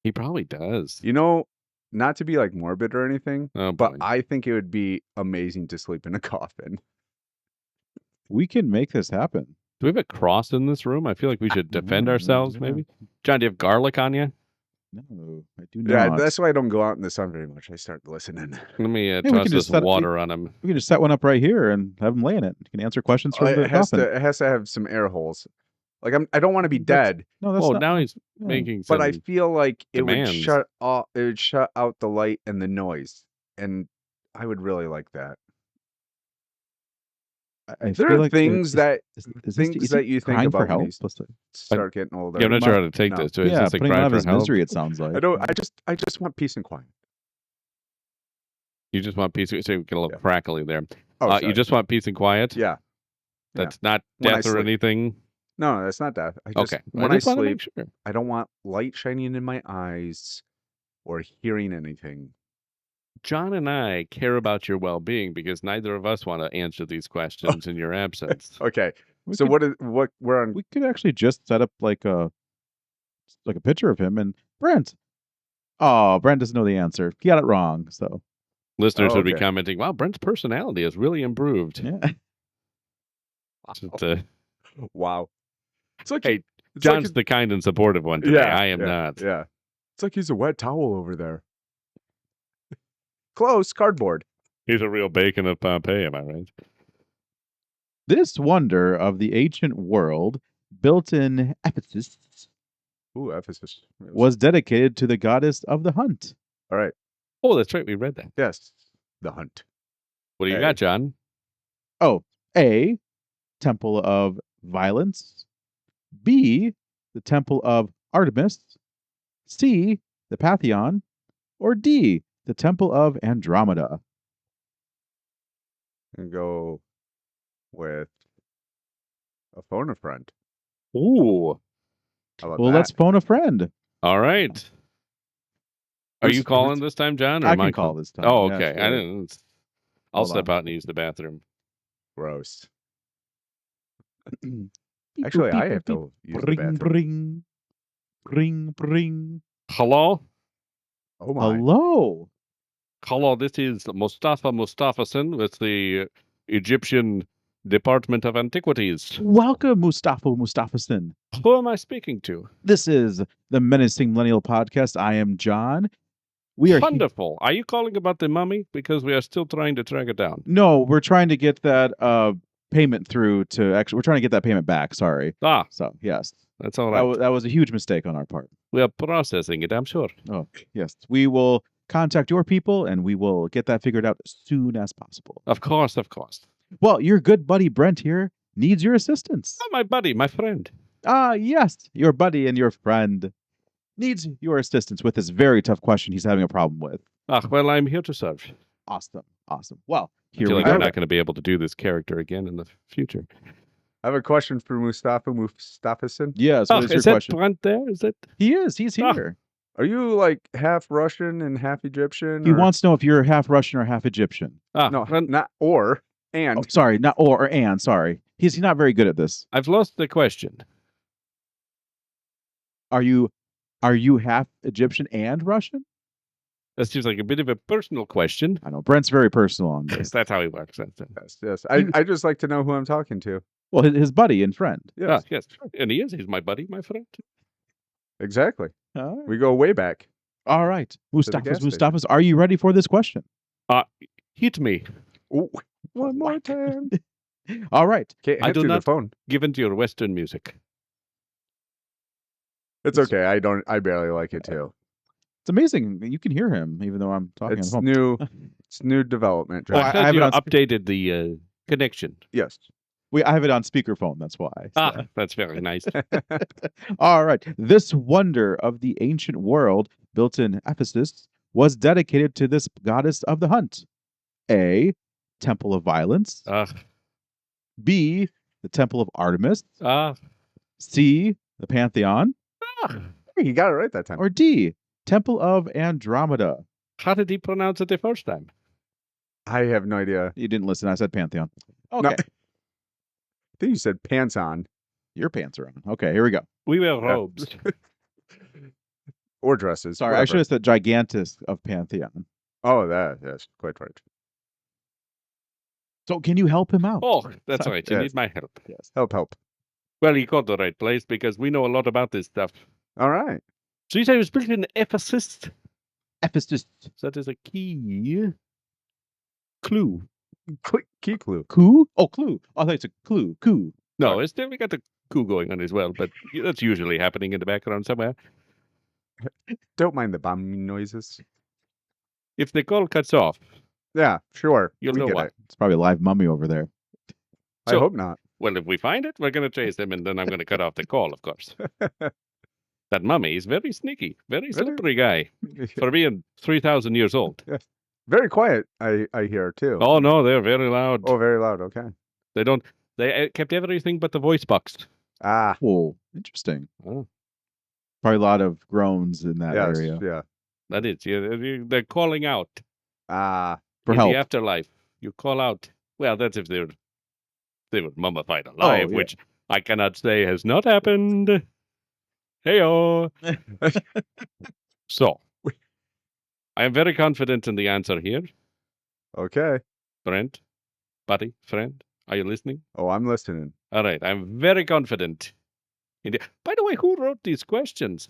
C: He probably does.
A: You know, not to be like morbid or anything,
C: Oh,
A: but
C: boy.
A: I think it would be amazing to sleep in a coffin.
D: We can make this happen.
C: Do we have a cross in this room? I feel like we should defend
D: no,
C: ourselves,
D: yeah.
C: maybe. John, do you have garlic on you?
D: No, I do not.
A: Yeah, that's why I don't go out in the sun very much. I start listening.
C: Let me
D: we
C: toss
D: can
C: this
D: just set-
C: water on him.
D: We can just set one up right here and have him lay in it. You can answer questions from the
A: It has
D: coffin.
A: to have some air holes. Like I don't want to be
D: That's-
A: dead,
D: No, that's
C: Oh,
D: not.
C: now he's
D: yeah.
C: making some.
A: but I feel like it would
C: demands.
A: shut off. It would shut out the light and the noise, and I would really like that.
D: I
A: There
D: feel
A: are
D: like
A: things that
D: is
A: things
D: is
A: that
D: he
A: you think
D: crying for
A: about when
D: help?
A: you
D: Supposed to-
A: start getting older.
C: Yeah, I'm not sure how to take
A: No.
C: this. So is
D: yeah,
C: this a
D: putting him
C: cry
D: out of
C: for
D: his
C: help?
D: misery. It sounds like.
A: I don't. I just want peace and quiet.
C: You just want peace. So we get a little crackly there.
A: Oh,
C: You just want peace and quiet.
A: Yeah.
C: That's not
A: When I
C: death or
A: sleep.
C: anything.
A: No, that's not death.
C: Okay.
A: When I
C: just wanna
A: sleep,
C: make sure.
A: I don't want light shining in my eyes or hearing anything.
C: John and I care about your well-being because neither of us want to answer these questions in your absence.
A: Okay.
D: We
A: So
D: could-
A: we're on
D: We could actually just set up like a picture of him and Brent. Oh, Brent doesn't know the answer. He got it wrong. So
C: Listeners would be
A: okay.
C: commenting, "Wow, Brent's personality has really improved."
D: yeah.
C: Just,
A: wow. It's like
C: Hey,
A: it's
C: John's
A: like
C: the kind and supportive one today. I am not.
A: Yeah. It's like he's a wet towel over there. Close cardboard.
C: He's a real Bacon of Pompeii, am I right?
D: This wonder of the ancient world, built in Ephesus,
A: Ooh, Ephesus.
D: was dedicated to the goddess of the hunt.
A: All right.
C: Oh, that's right. We read that.
A: Yes. The hunt.
C: What do you
A: Hey.
C: got, John?
D: Oh, A, temple of violence. B, the temple of Artemis. C, the Pantheon. Or D, the temple of Andromeda.
A: And go with a phone a friend.
C: Ooh.
A: How about
D: Well,
A: that?
D: let's phone a friend.
C: All right. Are you
A: Who's-
C: calling
A: who's-
C: this time, John? Or
D: I
C: am
D: can call this time.
C: Oh,
D: Yeah,
C: okay. I
D: sure.
C: didn't. I'll
D: Hold
C: step
D: on.
C: out and use the bathroom.
A: Gross.
D: Beep,
A: Actually,
D: boop,
A: I
D: beep,
A: have
D: beep.
A: to use the
D: Bring,
A: bathroom.
D: bring. Bring, bring.
C: Hello?
A: Oh my.
D: Hello.
C: Hello, this is Mustafa Mustafason with the Egyptian Department of Antiquities.
D: Welcome, Mustafa Mustafason.
C: Who am I speaking to?
D: This is the Menacing Millennial Podcast. I am John. We are
C: Wonderful. Are you calling about the mummy? Because we are still trying to track it down.
D: No, we're trying to get that payment through to actually. We're trying to get that payment back. Sorry.
C: Ah,
D: So yes,
C: that's all right.
D: that was a huge mistake on our part.
C: We are processing it, I'm sure.
D: Oh yes, we will contact your people and we will get that figured out as soon as possible.
C: Of course, of course.
D: Well, your good buddy Brent here needs your assistance.
C: Oh, my buddy, my friend.
D: Ah, yes, your buddy and your friend needs your assistance with this very tough question he's having a problem with.
C: Ah, well, I'm here to serve.
D: Awesome, awesome. Well,
C: I
D: here
C: feel
D: we
C: like I'm
D: go.
C: not going to be able to do this character again in the future.
A: I have a question for Mustafa Mustafason.
D: Yes, what is your
C: is that
D: question?
C: Brent there? Is it?
D: He's
C: Ah.
D: here.
A: Are you like half Russian and half Egyptian?
D: He
A: or-
D: wants to know if you're half Russian or half Egyptian.
C: Ah,
A: No,
C: Brent,
A: not or and.
D: Oh, sorry, not or and. Sorry, he's not very good at this.
C: I've lost the question.
D: Are you half Egyptian and Russian?
C: That seems like a bit of a personal question.
D: I know Brent's very personal on this.
C: That's how he works. That's it.
A: Yes. I just like to know who I'm talking to.
D: Well, his buddy and friend.
A: Yes.
C: Ah, yes. And he is. He's my buddy, my friend.
A: Exactly.
D: All right.
A: We go way back.
D: All right,
A: gas station.
D: Mustafas, are you ready for this question?
C: Hit me.
A: Ooh, one more time.
D: All right.
A: Can't
C: I
A: hit
C: do
A: through the
C: not-
A: phone.
C: Given to your Western music.
A: It's okay. I barely like it too.
D: It's amazing. You can hear him even though I'm talking
A: It's
D: on the phone.
A: new. It's new development.
D: Well,
A: Josh.
D: I have
C: you
D: it on
C: updated the connection.
A: Yes.
D: I have it on speakerphone. That's why.
C: Ah, that's very nice.
D: All right. This wonder of the ancient world, built in Ephesus, was dedicated to this goddess of the hunt. A, Temple of Violence.
C: Ah,
D: B, the Temple of Artemis.
C: ah,
D: C, the Pantheon.
C: ah.
A: Hey, you got it right that time.
D: Or D, Temple of Andromeda.
C: How did he pronounce it the first time?
A: I have no idea.
D: You didn't listen. I said Pantheon. Okay.
A: No. I think you said pants on
D: Your pants are on. Okay, here we go.
C: We wear robes.
A: or dresses.
D: Sorry, I
A: whatever.
D: should have said Gigantus of Pantheon.
A: Oh, that's quite right.
D: So can you help him out?
C: Oh, that's
D: Sorry.
C: right. You
A: Yes.
C: need my help.
D: Yes.
A: Help.
C: Well, you got the right place because we know a lot about this stuff.
A: All right.
C: So you say it was built in Ephesus?
D: Ephesus.
C: So that is a key clue.
A: Key clue.
D: Coup? Oh, clue. Oh, I thought it's a clue. Coup.
C: No, it's still we got the coup going on as well, but that's usually happening in the background somewhere.
A: Don't mind the bombing noises.
C: If the call cuts off,
A: Yeah, sure.
C: You'll
A: we
C: know
A: get
C: why.
A: it.
D: It's probably a live mummy over there.
A: I
C: So-
A: hope not.
C: well, if we find it, we're going to chase him, and then I'm going to cut off the call, of course. That mummy is very sneaky, very slippery guy for being 3,000 years old.
A: Very quiet, I hear, too.
C: Oh, no, they're very loud.
A: Oh, very loud. Okay.
C: They kept everything but the voice box.
A: Ah.
D: Oh, interesting.
C: Oh,
D: Probably a lot of groans in that
A: Yes.
D: area.
A: Yeah.
C: that is. They're calling out
A: Ah.
D: For
C: in
D: help.
C: the afterlife. You call out. Well, that's if they were mummified alive,
D: yeah.
C: which I cannot say has not happened. Heyo. So, I am very confident in the answer here.
A: Okay.
C: Brent, buddy, friend, are you listening?
A: Oh, I'm listening.
C: All right, I'm very confident. By the way, who wrote these questions?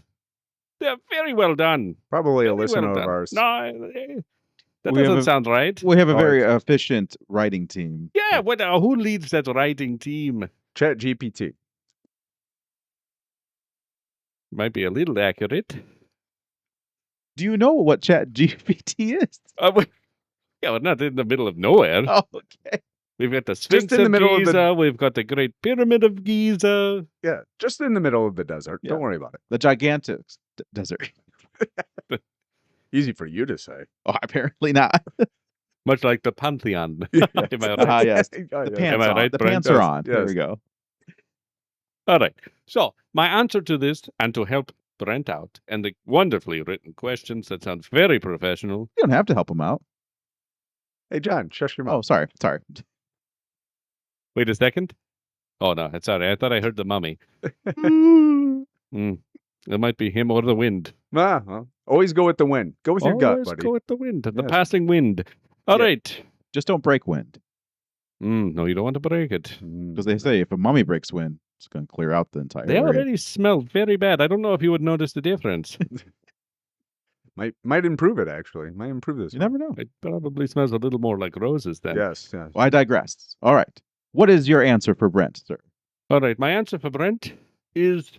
C: They're very well done.
A: Probably a
C: Very
A: listener
C: well
A: of
C: done.
A: ours.
C: No, that
D: We have
C: doesn't
D: a-
C: sound right.
D: We have a
A: Oh,
D: very
A: it's-
D: efficient writing team.
C: Yeah, who leads that writing team?
A: Chat GPT.
C: Might be a little accurate.
D: Do you know what Chat GPT is?
C: Yeah, we're not in the middle of nowhere.
D: Oh, okay.
C: We've got the Sphinx
A: in the
C: of
A: middle of the-
C: Giza. We've got the Great Pyramid of Giza.
A: Yeah. Just in the middle of the desert.
D: Yeah.
A: Don't worry about it.
D: The gigantic desert.
A: Easy for you to say.
D: Oh, apparently not.
C: Much like the Pantheon.
A: Yes.
C: Am I right?
D: Ah, yes.
A: Oh,
D: The
A: yeah.
D: pants
C: Am I
D: on.
C: right,
D: The
C: Brent?
D: pants are
A: Yes,
D: on. There
A: yes.
D: we go.
C: All right. So, my answer to this, and to help Brent out, and the wonderfully written questions that sounds very professional.
D: You don't have to help him out.
A: Hey, John, shush your
D: Oh,
A: mouth.
D: sorry. Sorry.
C: Wait a second. Oh, no. Sorry. I thought I heard the mummy. It might be him or the wind.
A: Ah, well, always go with the wind. Go with your gut,
C: Always
A: buddy.
C: go with the wind, the
A: Yes.
C: passing wind. All
A: Yeah.
C: right.
D: Just don't break wind.
C: No, you don't want to break it.
D: Because they say if a mummy breaks wind, it's going to clear out the entire
C: They
D: area.
C: already smell very bad. I don't know if you would notice the difference.
A: Might improve it, actually. Might improve this.
D: You
A: one.
D: never know.
C: It probably smells a little more like roses then.
A: Yes, yes.
D: Well, I digress. All right. What is your answer for Brent, sir?
C: All right. My answer for Brent is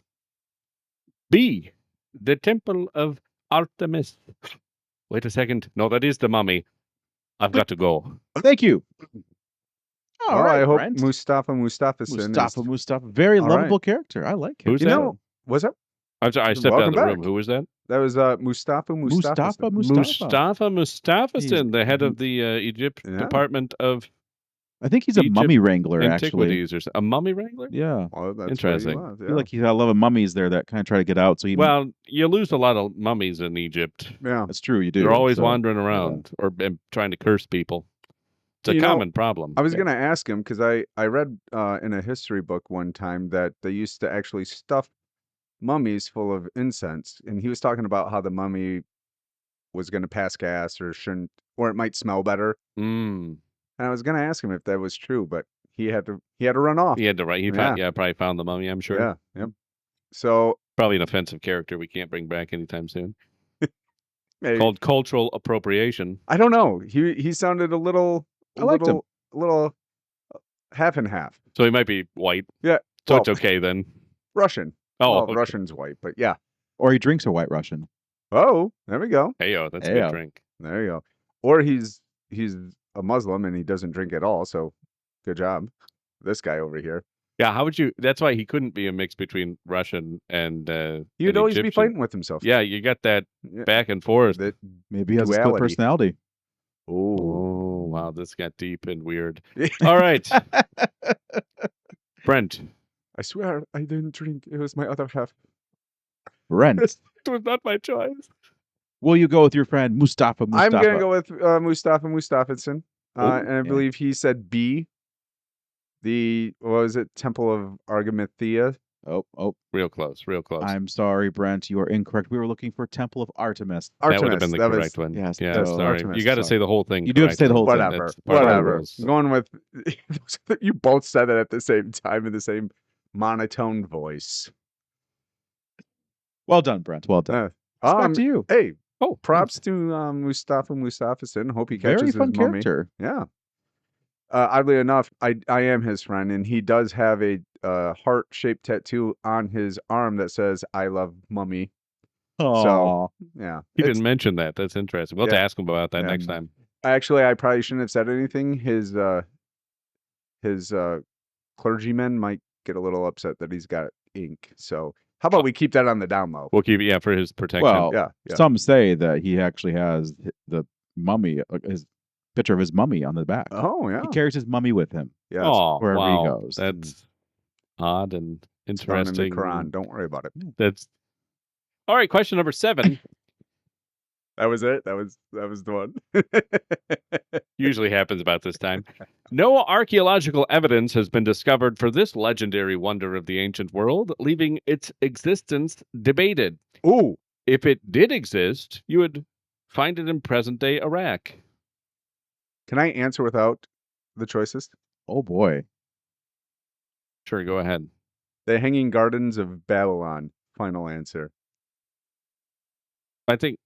C: B, the Temple of Artemis. Wait a second. No, that is the mummy. I've got to go.
D: Thank you. All
A: Well,
D: right,
A: I hope
D: Brent.
A: Mustafa.
D: Mustafa. Very
A: All right.
D: lovable character. I like him.
C: Who's
A: You
C: that?
A: know, was that?
C: I'm sorry, I stepped out of
A: Welcome
C: the
A: back.
C: room. Who was that?
A: That was Mustafa.
D: Mustafa.
C: Mustafa'son, the head of the Egypt
A: Yeah.
C: Department of
D: I think he's a
C: Egypt
D: mummy wrangler, actually.
C: Antiquities, or a mummy wrangler.
D: Yeah.
A: Oh, that's
C: Interesting.
A: What he was,
D: I feel like he's got a lot of mummies there that kind of try to get out. So he,
C: Well, you lose a lot of mummies in Egypt.
A: yeah.
D: that's true. You do.
C: They're always
D: So,
C: wandering around or trying to curse people. It's a
A: You know,
C: common problem.
A: I was going to ask him because I read in a history book one time that they used to actually stuff mummies full of incense, and he was talking about how the mummy was going to pass gas or shouldn't, or it might smell better.
C: Mm.
A: And I was going to ask him if that was true, but he had to run off.
C: He had to write. He probably found the mummy. I'm sure.
A: Yeah. Yep. So
C: Probably an offensive character we can't bring back anytime soon.
A: maybe,
C: Called cultural appropriation.
A: I don't know. He sounded a little.
D: I liked him.
A: A little half and half.
C: So he might be white.
A: Yeah.
C: So
A: Well,
C: it's okay then.
A: Russian.
C: Oh,
A: Well,
C: okay.
A: Russian's white, but yeah.
D: Or he drinks a White Russian.
A: Oh, there we go.
C: Heyo, that's a
D: Heyo.
C: good drink.
A: There you go. Or he's a Muslim and he doesn't drink at all. So good job, this guy over here.
C: Yeah, how would you? That's why he couldn't be a mix between Russian and.
A: He would
C: and
A: always be
C: Egyptian.
A: fighting with himself.
C: Yeah, you got that
A: Yeah.
C: back and forth.
A: That-
D: Maybe he has a split
A: Duality.
D: personality.
C: Oh, wow, this got deep and weird. All right, Brent.
A: I swear I didn't drink. It was my other half.
D: Brent,
C: It was not my choice.
D: will you go with your friend Mustafa?
A: I'm going to go with Mustafa Mustafa'son.
D: Oh,
A: And I
D: yeah.
A: believe he said B. What was it? Temple of Argamathea.
D: Oh,
C: Real close, real close.
D: I'm sorry, Brent. You are incorrect. We were looking for Temple of Artemis.
C: That would have
A: Artemis.
C: been the
A: That was-
C: correct one.
D: yes,
C: yeah,
D: that's
C: sorry.
A: Artemis,
C: You got to
A: sorry.
C: say the whole thing.
D: You do have to say the whole thing.
A: Whatever.
C: That's part of the
A: Whatever.
C: rules.
A: Going with you both said it at the same time in the same monotone voice.
D: Well done, Brent. Well done. Back to you.
A: Hey,
C: Oh,
A: props to Mustafa Mustafa'son. Hope he catches
D: Very fun
A: his mummy.
D: character.
A: Yeah. Oddly enough, I am his friend, and he does have a heart-shaped tattoo on his arm that says "I love mummy."
D: Aw.
A: Yeah.
C: He
A: It's-
C: didn't mention that. That's interesting. We'll have to
A: Yeah.
C: ask him about that
A: Yeah.
C: next time.
A: Actually, I probably shouldn't have said anything. His clergyman might get a little upset that he's got ink. So how about we keep that on the down low?
C: We'll keep it, for his protection.
D: Well,
A: Yeah.
D: some say that he actually has the mummy, his picture of his mummy on the back.
B: Oh yeah.
D: He carries his mummy with him.
B: Yes.
C: Oh,
D: wherever he
C: wow.
D: goes.
C: That's odd and
B: It's found in the
C: interesting.
B: Quran. Don't worry about it.
C: That's all right. Question number 7.
B: That was it. That was the one.
C: Usually happens about this time. No archaeological evidence has been discovered for this legendary wonder of the ancient world, leaving its existence debated.
B: Ooh.
C: If it did exist, you would find it in present-day Iraq.
B: Can I answer without the choices?
D: Oh boy.
C: Sure, go ahead.
B: The Hanging Gardens of Babylon. Final answer.
C: I think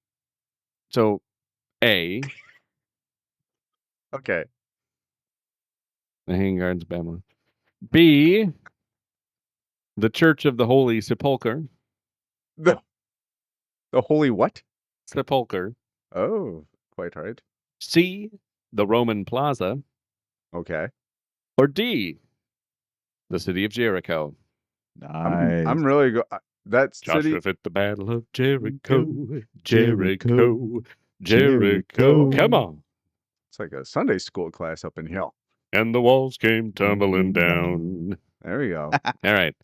C: so. A,
B: Okay.
C: the Hanging Gardens of Babylon. B, the Church of the Holy Sepulchre.
B: The holy what?
C: Sepulchre.
B: Oh, quite right.
C: C, the Roman Plaza.
B: Okay.
C: Or D, the city of Jericho.
D: Nice.
B: I'm really that
C: Joshua
B: city.
C: fit the battle of Jericho. Jericho. Jericho. Come on.
B: It's like a Sunday school class up in here.
C: And the walls came tumbling down.
B: There we go.
C: All right.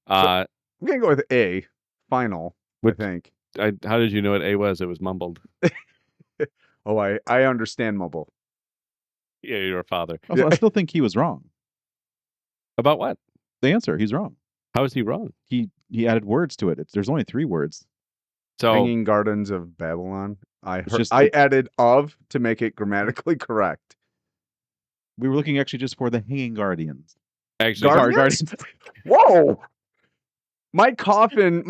B: I'm gonna go with A. Final.
C: Which-
B: I think.
C: How did you know what A was? It was mumbled.
B: Oh, I understand mobile.
C: Yeah, your father.
D: Also, I still think he was wrong.
C: About what?
D: The answer, he's wrong.
C: How is he wrong?
D: He added words to it. There's only 3 words.
C: So
B: Hanging Gardens of Babylon.
D: just-
B: I added of to make it grammatically correct.
D: We were looking actually just for the Hanging Guardians.
C: actually,
B: Guardians? Whoa! My coffin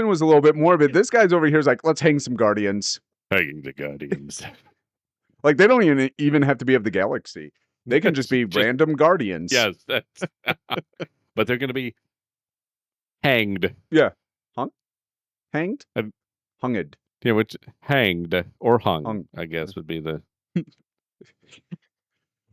B: was a little bit morbid. This guy's over here is like, let's hang some guardians.
C: hanging the guardians.
B: Like they don't even have to be of the galaxy. They can just be random guardians.
C: Yes, that's but they're going to be hanged.
B: Hanged? Hunged.
C: Yeah, which hanged or hung,
B: Hung.
C: I guess would be the.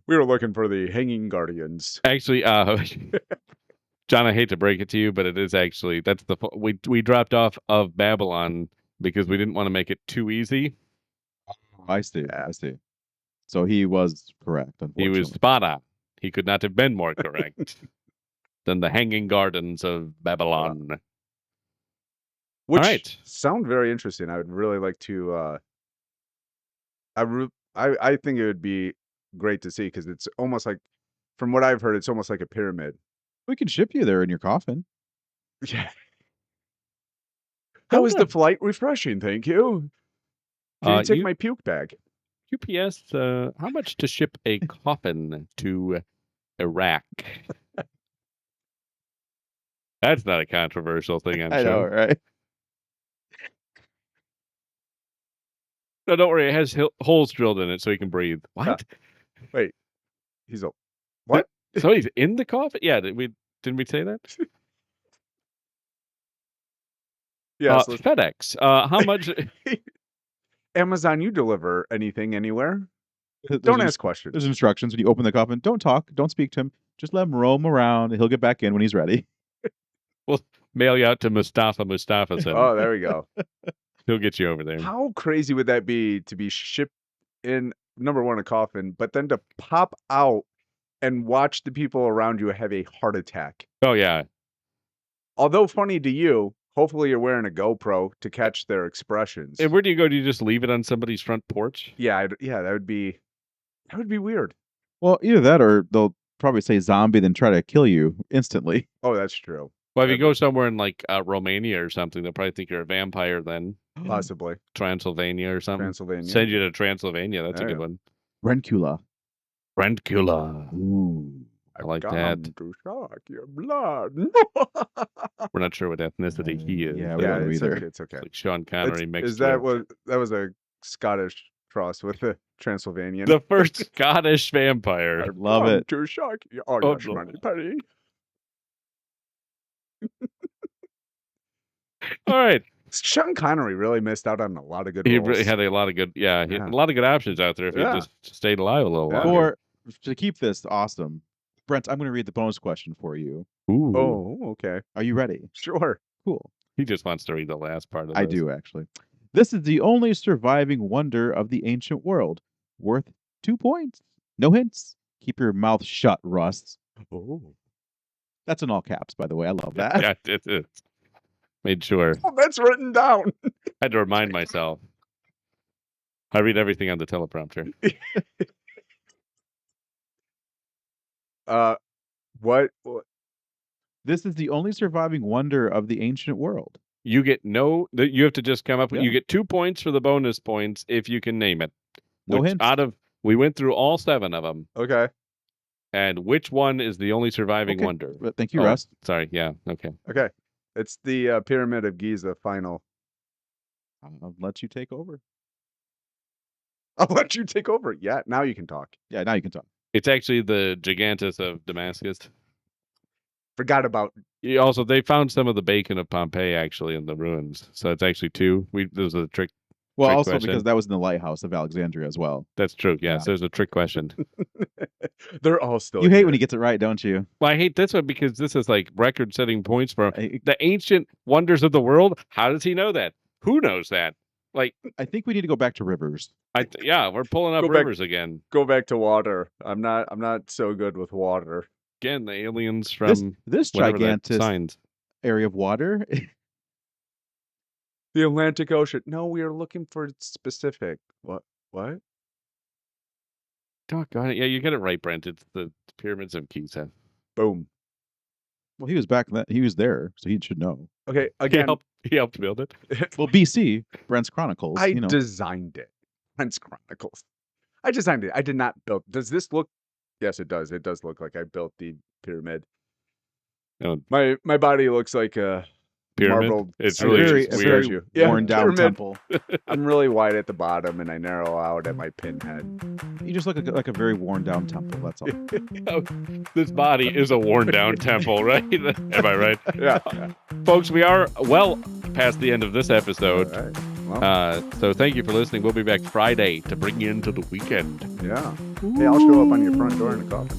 B: We were looking for the hanging guardians.
C: Actually, John, I hate to break it to you, but it is actually that's the we dropped off of Babylon because we didn't want to make it too easy.
D: I see.
B: Yeah.
D: I see. So he was correct,
C: He
D: unfortunately.
C: was spot on. He could not have been more correct than the Hanging Gardens of Babylon.
B: Which
C: All right.
B: sound very interesting. I would really like to. I think it would be great to see because it's almost like, from what I've heard, it's almost like a pyramid.
D: We can ship you there in your coffin.
B: Yeah. How was the flight? Refreshing, thank you. Can you take my puke bag?
C: UPS, how much to ship a coffin to Iraq? That's not a controversial thing, I'm sure.
D: right?
C: No, don't worry. It has holes drilled in it so he can breathe. What?
B: Wait, he's a what?
C: So he's in the coffin? Yeah, didn't we say that?
B: Yes.
C: FedEx. How much?
B: Amazon, you deliver anything anywhere?
D: There's
B: Don't
D: ins-
B: ask questions.
D: There's instructions when you open the coffin. Don't talk. Don't speak to him. Just let him roam around. And he'll get back in when he's ready.
C: Mail you out to Mustafa Center.
B: Oh, there we go.
C: He'll get you over there.
B: How crazy would that be to be shipped in, number one, a coffin, but then to pop out and watch the people around you have a heart attack?
C: Oh, yeah.
B: Although funny to you, hopefully you're wearing a GoPro to catch their expressions.
C: And where do you go? Do you just leave it on somebody's front porch?
B: Yeah, that would be weird.
D: Well, either that or they'll probably say zombie, then try to kill you instantly.
B: Oh, that's true.
C: Well, if you go somewhere in like Romania or something, they'll probably think you're a vampire then.
B: Possibly.
C: Transylvania or something.
B: Transylvania.
C: Send you to Transylvania. That's a
B: There
C: good
B: you
C: one.
D: Rencula.
C: Brentcula.
D: Ooh.
C: I like
B: I've
C: that.
B: come to suck your blood.
C: We're not sure what ethnicity he is.
D: Yeah,
C: though.
D: we
B: Yeah,
D: don't know
B: it's
D: either.
B: okay. It's okay.
C: Like Sean Connery mixed
B: Is that
C: with
B: that was a Scottish cross with a Transylvanian?
C: the first Scottish vampire.
D: I love
B: Come
D: it.
B: to shock you. Oh,
C: Oh,
B: yes,
C: no.
B: money penny.
C: All right.
B: Sean Connery really missed out on a lot of good
C: He
B: roles.
C: really had a lot of good, he had
B: Yeah.
C: a lot of good options out there if
B: Yeah.
C: he just stayed alive a little
B: Yeah.
C: longer.
D: To keep this awesome, Brent, I'm going to read the bonus question for you.
C: Ooh.
B: Oh, okay.
D: Are you ready?
B: Sure.
D: Cool.
C: He just wants to read the last part of
D: I
C: this.
D: do, actually. This is the only surviving wonder of the ancient world, worth 2 points. No hints. Keep your mouth shut, Russ.
A: Oh.
D: That's in all caps, by the way. I love that.
C: Yeah, it is. Made sure.
A: Oh, that's written down.
C: Had to remind myself. I read everything on the teleprompter.
A: What?
D: This is the only surviving wonder of the ancient world.
C: You get you have to just come up with,
D: Yeah.
C: you get 2 points for the bonus points if you can name it.
D: No
C: Which
D: hints.
C: We went through all 7 of them.
A: Okay.
C: And which one is the only surviving
D: Okay.
C: wonder?
D: But thank you,
C: Oh,
D: Russ.
C: Sorry. Yeah. Okay.
A: Okay. It's the Pyramid of Giza final.
D: I'll let you take over.
A: I'll let you take over. Yeah, now you can talk.
D: Yeah, now you can talk.
C: It's actually the Gigantus of Damascus.
A: Forgot about.
C: Also, they found some of the Bacon of Pompeii actually in the ruins. So it's actually 2. There's a trick.
D: Well,
C: Trick
D: also
C: question.
D: because that was in the lighthouse of Alexandria as well.
C: That's true.
D: Yeah.
C: Yes, there's a trick question.
A: They're all still.
D: You hate
A: here.
D: when he gets it right, don't you?
C: Well, I hate this one because this is like record-setting points for
D: I
C: the ancient wonders of the world. How does he know that? Who knows that? Like,
D: think we need to go back to rivers.
C: yeah, we're pulling up
A: Go back-
C: rivers again.
A: Go back to water. I'm not so good with water.
C: Again, the aliens from
D: This
C: whatever that
D: gigantic
C: signs.
D: area of water.
A: The Atlantic Ocean. No, we are looking for specific. What? What?
C: Doggone it. Yeah, you get it right, Brent. It's the pyramids of Giza.
A: Boom.
D: Well, he was back then. He was there, so he should know.
A: Okay.
C: He
A: Again,
C: helped build it.
D: Well, BC, Brent's Chronicles.
A: I designed it. Brent's Chronicles. I designed it. I did not build. Does this look? Yes, it does. It does look like I built the pyramid.
C: Oh.
A: My body looks like a
C: Pyramid.
A: marbled.
C: It's
D: a
C: really
D: very,
C: weird.
D: a very
A: Yeah,
D: worn down
A: pyramid.
D: temple.
A: I'm really wide at the bottom and I narrow out at my pinhead.
D: You just look like a very worn down temple. That's all.
C: This body is a worn down temple, right? Am I right?
A: Yeah.
C: Folks, we are well past the end of this episode.
A: All right. Well,
C: So thank you for listening. We'll be back Friday to bring you into the weekend.
A: yeah. Hey, I'll show up on your front door in a coffin.